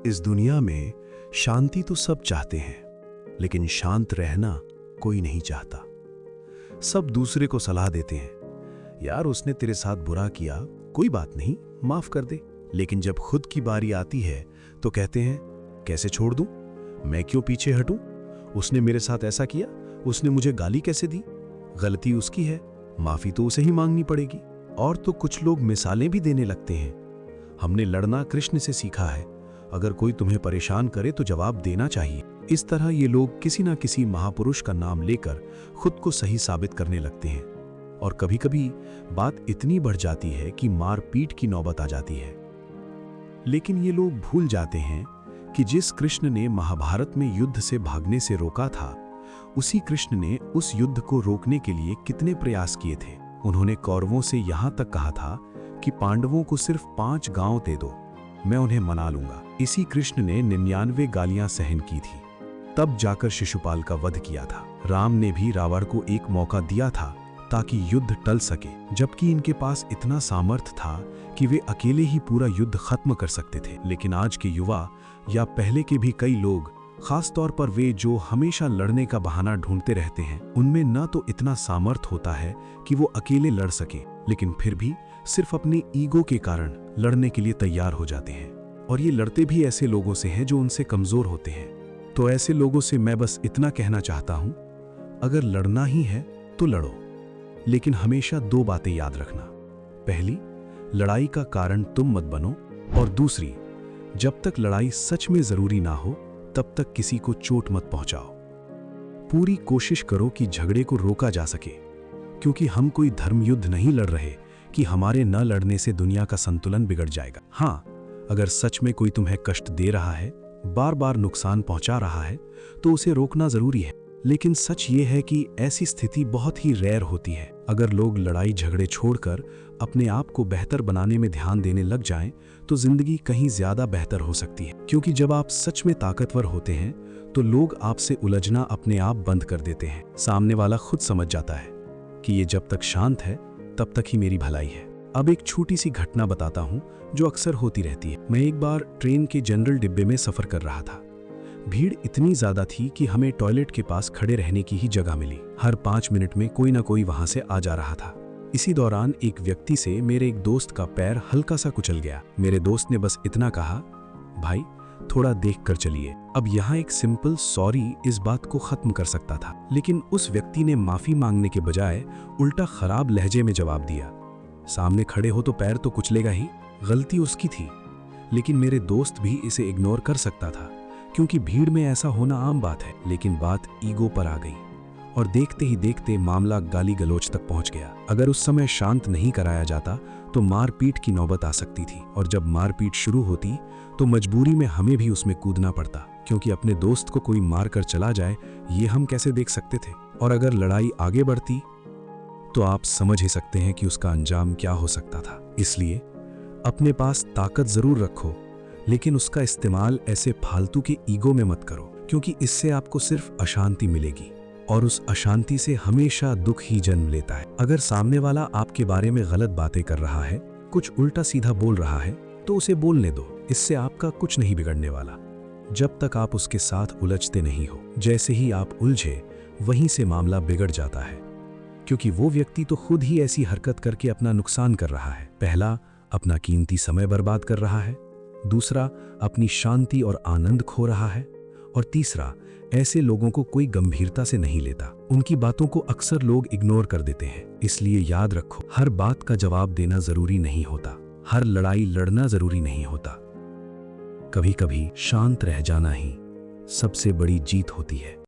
इस दुनिया में शांति तो सब चाहते हैं, लेकिन शांत रहना कोई नहीं चाहता। सब दूसरे को सलाह देते हैं, यार उसने तेरे साथ बुरा किया, कोई बात नहीं, माफ कर दे। लेकिन जब खुद की बारी आती है तो कहते हैं, कैसे छोड़ दूं, मैं क्यों पीछे हटूं, उसने मेरे साथ ऐसा किया, उसने मुझे गाली कैसे दी, गलती उसकी है, माफी तो उसे ही मांगनी पड़ेगी। और तो कुछ लोग मिसालें भी देने लगते हैं, हमने लड़ना कृष्ण से सीखा है, अगर कोई तुम्हें परेशान करे तो जवाब देना चाहिए। इस तरह ये लोग किसी ना किसी महापुरुष का नाम लेकर खुद को सही साबित करने लगते हैं। और कभी कभी बात इतनी बढ़ जाती है कि मारपीट की नौबत आ जाती है। लेकिन ये लोग भूल जाते हैं कि जिस कृष्ण ने महाभारत में युद्ध से भागने से रोका था, उसी कृष्ण ने उस युद्ध को रोकने के लिए कितने प्रयास किए थे। उन्होंने कौरवों से यहां तक कहा था कि पांडवों को सिर्फ 5 गांव दे दो, मैं उन्हें मना लूंगा। इसी कृष्ण ने 99 गालियां सहन की थी, तब जाकर शिशुपाल का वध किया था। राम ने भी रावण को एक मौका दिया था ताकि युद्ध टल सके, जबकि इनके पास इतना सामर्थ्य था कि वे अकेले ही पूरा युद्ध खत्म कर सकते थे। लेकिन आज के युवा या पहले के भी कई लोग, खास तौर पर वे जो हमेशा लड़ने का बहाना ढूंढते रहते हैं, उनमें न तो इतना सामर्थ्य होता है कि वो अकेले लड़ सके, लेकिन फिर भी सिर्फ अपने ईगो के कारण लड़ने के लिए तैयार हो जाते हैं। और ये लड़ते भी ऐसे लोगों से हैं जो उनसे कमजोर होते हैं। तो ऐसे लोगों से मैं बस इतना कहना चाहता हूं, अगर लड़ना ही है तो लड़ो, लेकिन हमेशा 2 बातें याद रखना। पहली, लड़ाई का कारण तुम मत बनो, और दूसरी, जब तक लड़ाई सच में जरूरी ना हो तब तक किसी को चोट मत पहुंचाओ। पूरी कोशिश करो कि झगड़े को रोका जा सके, क्योंकि हम कोई धर्म युद्ध नहीं लड़ रहे कि हमारे न लड़ने से दुनिया का संतुलन बिगड़ जाएगा। हाँ, अगर सच में कोई तुम्हें कष्ट दे रहा है, बार बार नुकसान पहुंचा रहा है, तो उसे रोकना जरूरी है। लेकिन सच ये है कि ऐसी स्थिति बहुत ही रेयर होती है। अगर लोग लड़ाई झगड़े छोड़कर अपने आप को बेहतर बनाने में ध्यान देने लग जाएं, तो जिंदगी कहीं ज्यादा बेहतर हो सकती है। क्योंकि जब आप सच में ताकतवर होते हैं तो लोग आपसे उलझना अपने आप बंद कर देते हैं। सामने वाला खुद समझ जाता है कि ये जब तक शांत है तब तक ही मेरी भलाई है। अब एक छोटी सी घटना बताता हूँ जो अक्सर होती रहती है। मैं एक बार ट्रेन के जनरल डिब्बे में सफर कर रहा था। भीड़ इतनी ज्यादा थी कि हमें टॉयलेट के पास खड़े रहने की ही जगह मिली। हर 5 मिनट में कोई ना कोई वहां से आ जा रहा था। इसी दौरान एक व्यक्ति से मेरे एक दोस्त का पैर हल्का सा कुचल गया। मेरे दोस्त ने बस इतना कहा, भाई थोड़ा देख कर चलिए। अब यहाँ एक सिंपल सॉरी इस बात को खत्म कर सकता था, लेकिन उस व्यक्ति ने माफी मांगने के बजाय उल्टा खराब लहजे में जवाब दिया, सामने खड़े हो तो पैर तो कुचलेगा ही। गलती उसकी थी, लेकिन मेरे दोस्त भी इसे इग्नोर कर सकता था, क्योंकि भीड़ में ऐसा होना आम बात है। लेकिन बात ईगो पर आ गई और देखते ही देखते मामला गाली गलौज तक पहुंच गया। अगर उस समय शांत नहीं कराया जाता तो मारपीट की नौबत आ सकती थी, और जब मारपीट शुरू होती तो मजबूरी में हमें भी उसमें कूदना पड़ता, क्योंकि अपने दोस्त को कोई मार कर चला जाए ये हम कैसे देख सकते थे। और अगर लड़ाई आगे बढ़ती तो आप समझ ही सकते हैं कि उसका अंजाम क्या हो सकता था। इसलिए अपने पास ताकत जरूर रखो, लेकिन उसका इस्तेमाल ऐसे फालतू के ईगो में मत करो, क्योंकि इससे आपको सिर्फ अशांति मिलेगी, और उस अशांति से हमेशा दुख ही जन्म लेता है। अगर सामने वाला आपके बारे में गलत बातें कर रहा है, कुछ उल्टा सीधा बोल रहा है, तो उसे बोलने दो, इससे आपका कुछ नहीं बिगड़ने वाला, जब तक आप उसके साथ उलझते नहीं हो। जैसे ही आप उलझे, वहीं से मामला बिगड़ जाता है, क्योंकि वो व्यक्ति तो खुद ही ऐसी हरकत करके अपना नुकसान कर रहा है। पहला, अपना कीमती समय बर्बाद कर रहा है, दूसरा, अपनी शांति और आनंद खो रहा है, और तीसरा, ऐसे लोगों को कोई गंभीरता से नहीं लेता। उनकी बातों को अक्सर लोग इग्नोर कर देते हैं। इसलिए याद रखो, हर बात का जवाब देना जरूरी नहीं होता, हर लड़ाई लड़ना जरूरी नहीं होता। कभी कभी शांत रह जाना ही सबसे बड़ी जीत होती है।